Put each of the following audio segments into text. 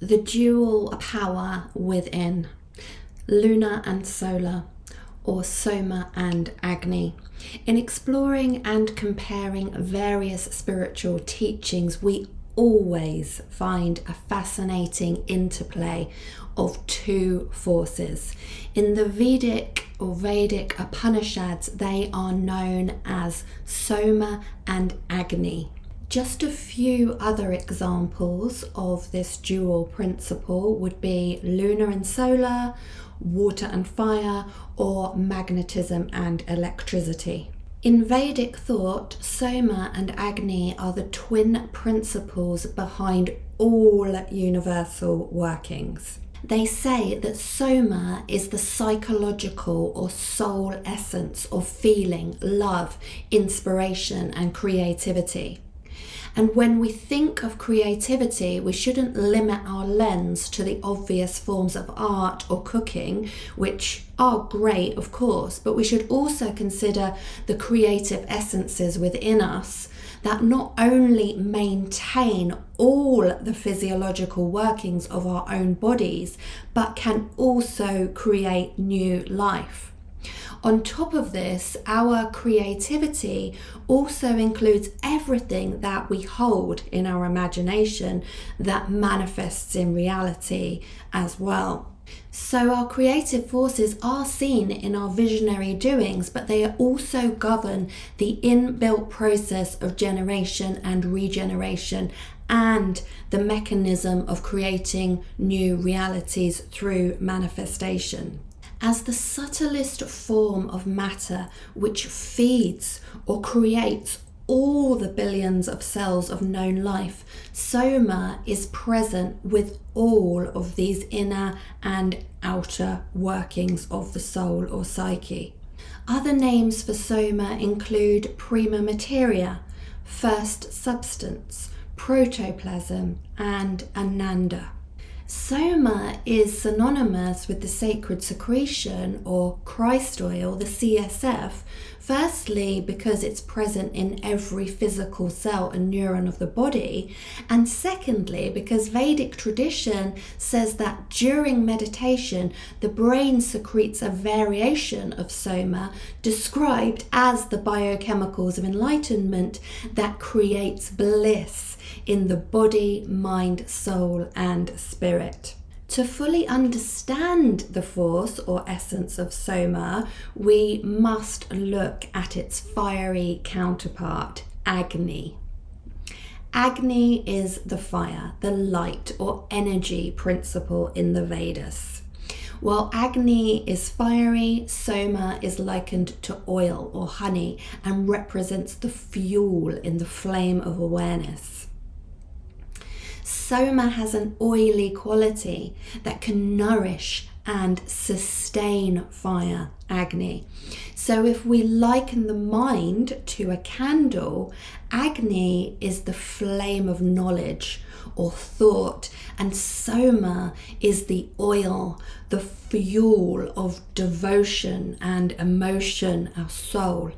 the dual power within, Lunar and Solar, or Soma and Agni. In exploring and comparing various spiritual teachings, we always find a fascinating interplay of two forces. In the Vedic Upanishads, they are known as Soma and Agni. Just a few other examples of this dual principle would be lunar and solar, water and fire, or magnetism and electricity. In Vedic thought, Soma and Agni are the twin principles behind all universal workings. They say that Soma is the psychological or soul essence of feeling, love, inspiration, and creativity. And when we think of creativity, we shouldn't limit our lens to the obvious forms of art or cooking, which are great, of course, but we should also consider the creative essences within us that not only maintain all the physiological workings of our own bodies, but can also create new life. On top of this, our creativity also includes everything that we hold in our imagination that manifests in reality as well. So our creative forces are seen in our visionary doings, but they also govern the inbuilt process of generation and regeneration and the mechanism of creating new realities through manifestation. As the subtlest form of matter which feeds or creates all the billions of cells of known life, Soma is present with all of these inner and outer workings of the soul or psyche. Other names for Soma include prima materia, first substance, protoplasm, and Ananda. Soma is synonymous with the sacred secretion or Christ oil, the CSF, firstly because it's present in every physical cell and neuron of the body, and secondly because Vedic tradition says that during meditation the brain secretes a variation of Soma described as the biochemicals of enlightenment that creates bliss in the body, mind, soul, and spirit. To fully understand the force or essence of Soma, we must look at its fiery counterpart, Agni. Agni is the fire, the light or energy principle in the Vedas. While Agni is fiery, Soma is likened to oil or honey and represents the fuel in the flame of awareness. Soma has an oily quality that can nourish and sustain fire, Agni. So if we liken the mind to a candle, Agni is the flame of knowledge or thought, and Soma is the oil, the fuel of devotion and emotion, our soul.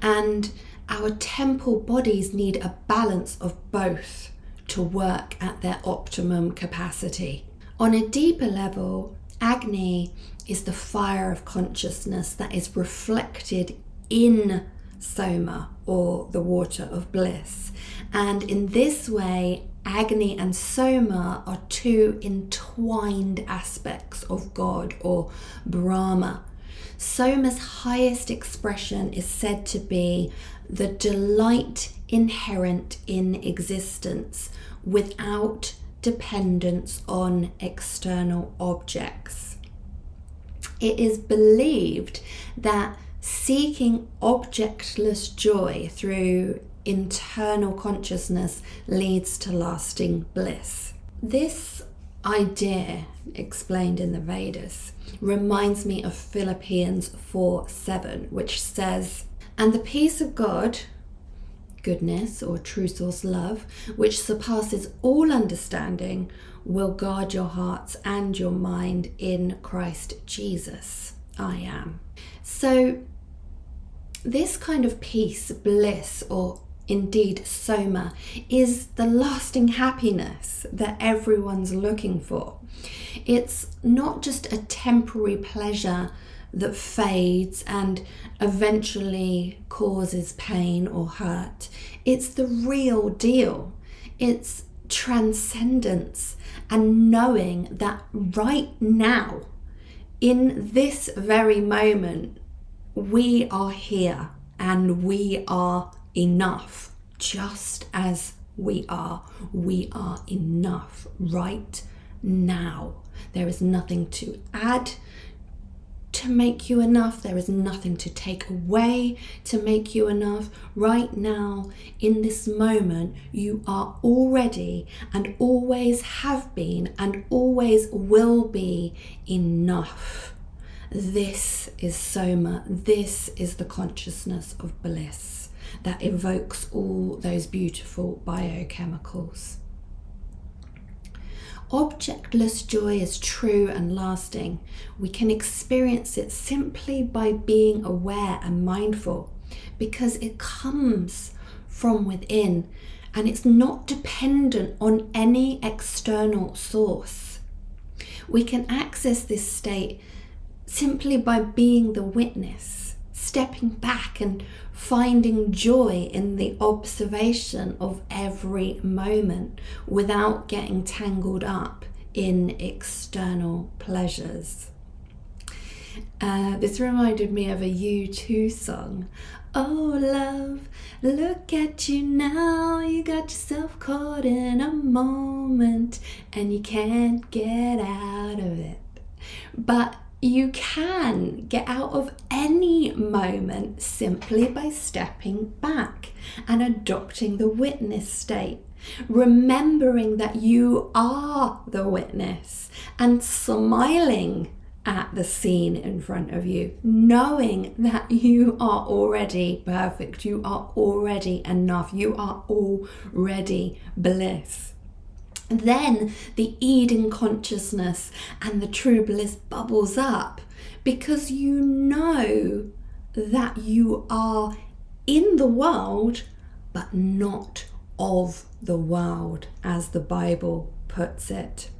And our temple bodies need a balance of both to work at their optimum capacity. On a deeper level, Agni is the fire of consciousness that is reflected in Soma, or the water of bliss. And in this way, Agni and Soma are two entwined aspects of God, or Brahma. Soma's highest expression is said to be the delight inherent in existence without dependence on external objects. It is believed that seeking objectless joy through internal consciousness leads to lasting bliss. This idea, explained in the Vedas, reminds me of Philippians 4:7, which says, "And the peace of God," goodness or true source love, "which surpasses all understanding, will guard your hearts and your mind in Christ Jesus, I am." So this kind of peace, bliss, or indeed Soma, is the lasting happiness that everyone's looking for. It's not just a temporary pleasure that fades and eventually causes pain or hurt. It's the real deal. It's transcendence and knowing that right now, in this very moment, we are here and we are enough. Just as we are enough right now. There is nothing to add to make you enough. There is nothing to take away to make you enough. Right now, in this moment, you are already and always have been and always will be enough. This is Soma. This is the consciousness of bliss that evokes all those beautiful biochemicals. Objectless joy is true and lasting. We can experience it simply by being aware and mindful, because it comes from within and it's not dependent on any external source. We can access this state simply by being the witness, stepping back and finding joy in the observation of every moment without getting tangled up in external pleasures. This reminded me of a U2 song. Oh love, look at you now, you got yourself caught in a moment and you can't get out of it. But you can get out of any moment simply by stepping back and adopting the witness state, remembering that you are the witness and smiling at the scene in front of you, knowing that you are already perfect, you are already enough, you are already bliss. Then the Eden consciousness and the true bliss bubbles up, because you know that you are in the world but not of the world, as the Bible puts it.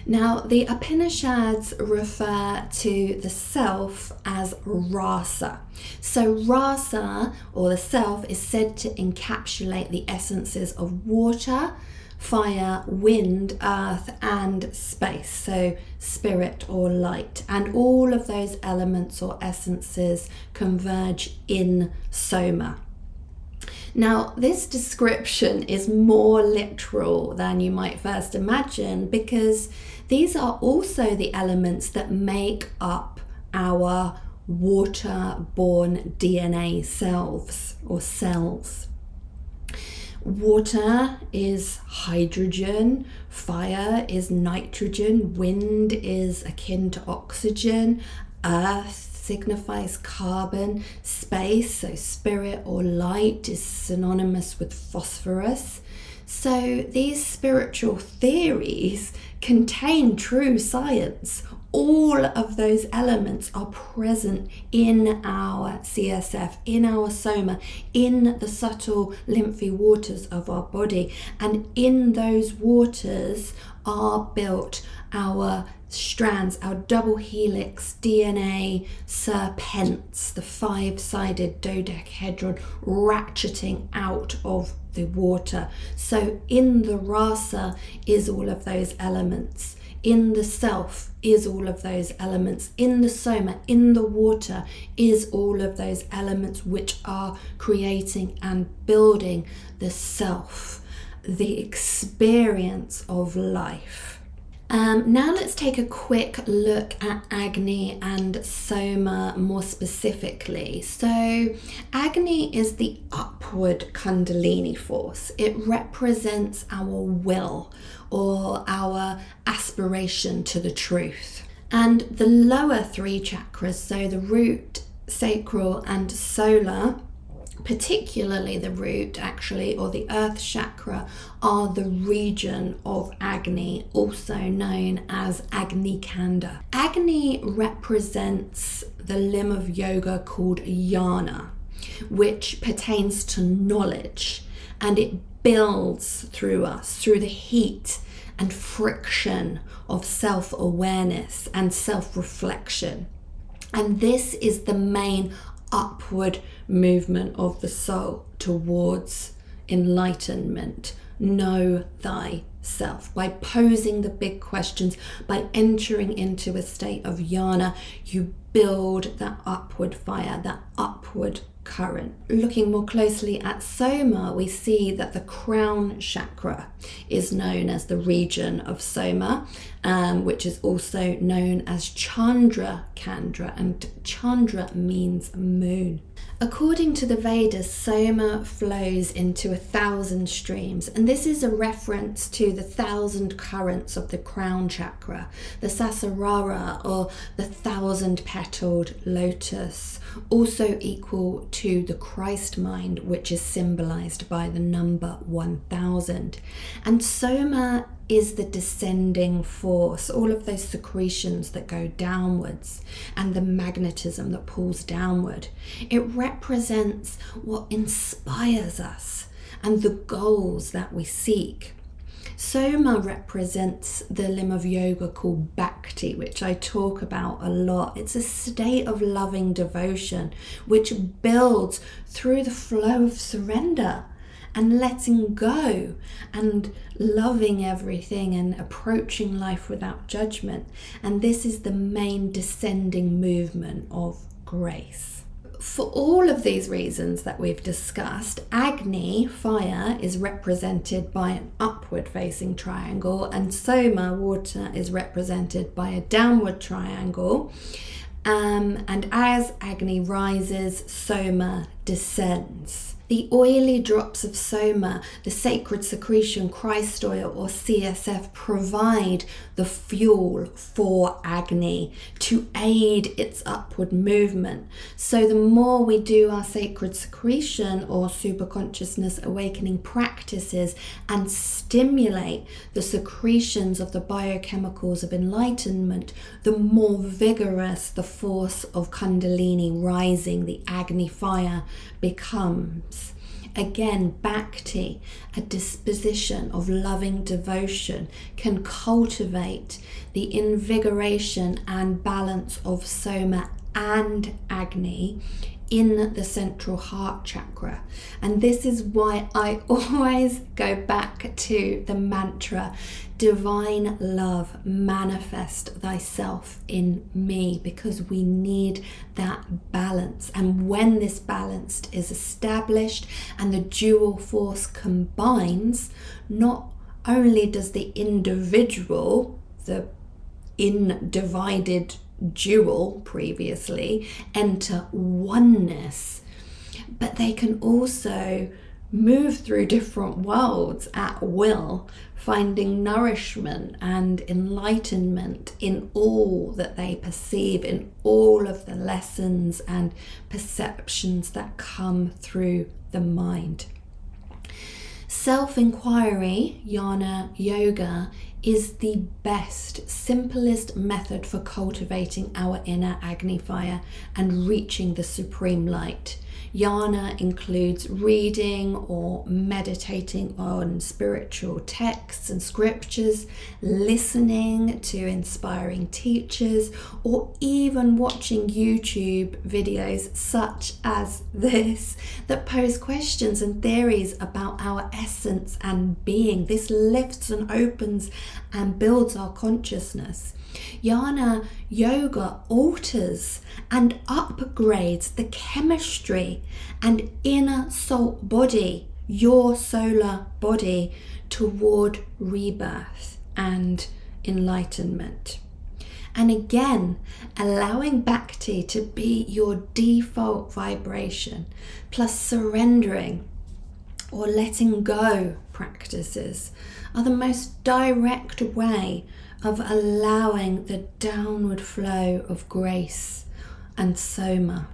Now, the Upanishads refer to the self as rasa. So rasa, or the self, is said to encapsulate the essences of water, fire, wind, earth, and space. So spirit or light. And all of those elements or essences converge in Soma. Now, this description is more literal than you might first imagine, because these are also the elements that make up our water-born DNA selves or cells. Water is hydrogen, fire is nitrogen, wind is akin to oxygen, earth signifies carbon, space, so spirit or light, is synonymous with phosphorus. So these spiritual theories contain true science. All of those elements are present in our CSF, in our Soma, in the subtle lymphy waters of our body. And in those waters are built our strands, our double helix DNA serpents, the 5-sided dodecahedron ratcheting out of the water. So in the rasa is all of those elements. In the self is all of those elements. In the Soma, in the water, is all of those elements which are creating and building the self, the experience of life. Now let's take a quick look at Agni and Soma more specifically. So Agni is the upward kundalini force. It represents our will or our aspiration to the truth. And the lower 3 chakras, so the root, sacral and solar, particularly the root actually, or the earth chakra, are the region of Agni, also known as Agni Kanda. Agni represents the limb of yoga called Jnana. which pertains to knowledge, and it builds through us through the heat and friction of self-awareness and self-reflection. And this is the main upward movement of the soul towards enlightenment. Know thyself. By posing the big questions, by entering into a state of jnana, you build that upward fire, that upward current. Looking more closely at Soma, we see that the crown chakra is known as the region of Soma, which is also known as Chandra Kandra, and Chandra means moon. According to the Vedas, Soma flows into 1,000 streams, and this is a reference to the 1,000 currents of the crown chakra, the Sasarara, or the 1,000-petaled lotus, also equal to the Christ mind, which is symbolized by the number 1,000. And Soma is the descending force, all of those secretions that go downwards and the magnetism that pulls downward. It represents what inspires us and the goals that we seek. Soma represents the limb of yoga called bhakti, which I talk about a lot. It's a state of loving devotion which builds through the flow of surrender and letting go and loving everything and approaching life without judgment. And this is the main descending movement of grace. For all of these reasons that we've discussed, Agni, fire, is represented by an upward facing triangle, and Soma, water, is represented by a downward triangle. And as Agni rises, Soma descends. The oily drops of Soma, the sacred secretion, Christ oil or CSF, provide the fuel for Agni to aid its upward movement. So the more we do our sacred secretion or superconsciousness awakening practices and stimulate the secretions of the biochemicals of enlightenment, the more vigorous the force of kundalini rising, the Agni fire, becomes. Again, bhakti, a disposition of loving devotion, can cultivate the invigoration and balance of Soma and Agni in the central heart chakra. And this is why I always go back to the mantra, divine love, manifest thyself in me, because we need that balance. And when this balance is established and the dual force combines, not only does the individual, the individed dual previously, enter oneness, but they can also move through different worlds at will, finding nourishment and enlightenment in all that they perceive, in all of the lessons and perceptions that come through the mind. Self-inquiry, jnana yoga, is the best, simplest method for cultivating our inner Agni fire and reaching the supreme light. Jnana includes reading or meditating on spiritual texts and scriptures, listening to inspiring teachers, or even watching YouTube videos such as this that pose questions and theories about our essence and being. This lifts and opens and builds our consciousness. Jnana yoga alters and upgrades the chemistry and inner soul body, your solar body, toward rebirth and enlightenment. And again, allowing bhakti to be your default vibration, plus surrendering or letting go practices, are the most direct way of allowing the downward flow of grace and Soma.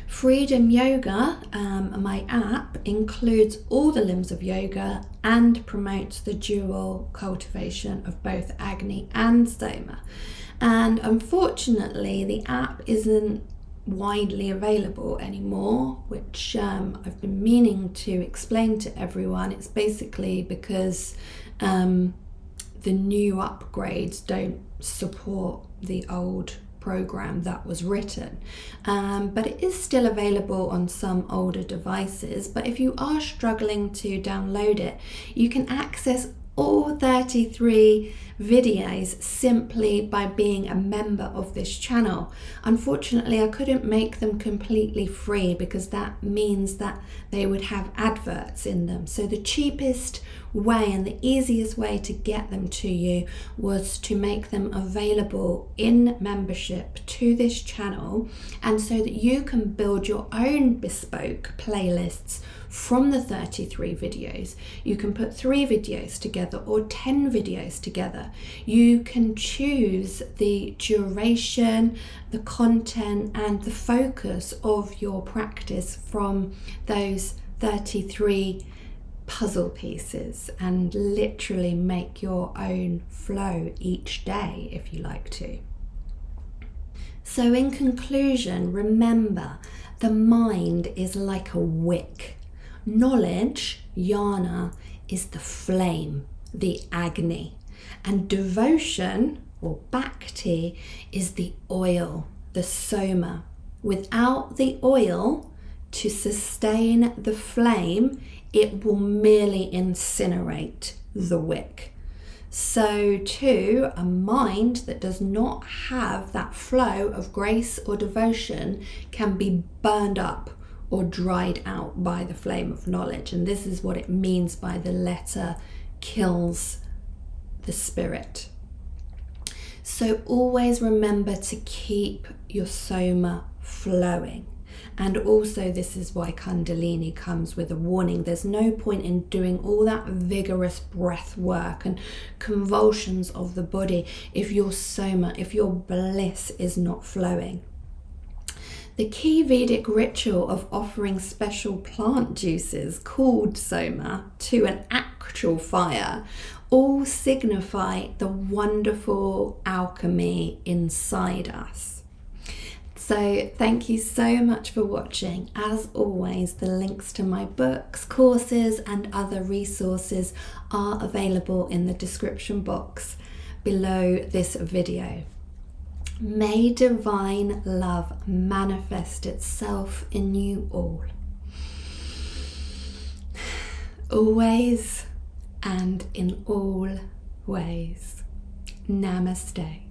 Freedom Yoga, my app, includes all the limbs of yoga and promotes the dual cultivation of both Agni and Soma. And unfortunately, the app isn't widely available anymore, which I've been meaning to explain to everyone. It's basically because the new upgrades don't support the old program that was written, but it is still available on some older devices. But if you are struggling to download it, you can access all 33 videos simply by being a member of this channel. Unfortunately, I couldn't make them completely free because that means that they would have adverts in them. So the cheapest way and the easiest way to get them to you was to make them available in membership to this channel, and so that you can build your own bespoke playlists from the 33 videos. You can put 3 videos together or 10 videos together. You can choose the duration, the content, and the focus of your practice from those 33 puzzle pieces and literally make your own flow each day if you like to. So in conclusion, remember, the mind is like a wick. Knowledge, jnana, is the flame, the Agni, and devotion, or bhakti, is the oil, the Soma. Without the oil to sustain the flame, it will merely incinerate the wick. So too, a mind that does not have that flow of grace or devotion can be burned up or dried out by the flame of knowledge. And this is what it means by the letter kills the spirit. So always remember to keep your Soma flowing. And also, this is why Kundalini comes with a warning. There's no point in doing all that vigorous breath work and convulsions of the body if your Soma, if your bliss is not flowing. The key Vedic ritual of offering special plant juices called Soma to an actual fire all signify the wonderful alchemy inside us. So thank you so much for watching. As always, the links to my books, courses, and other resources are available in the description box below this video. May divine love manifest itself in you all, always and in all ways. Namaste.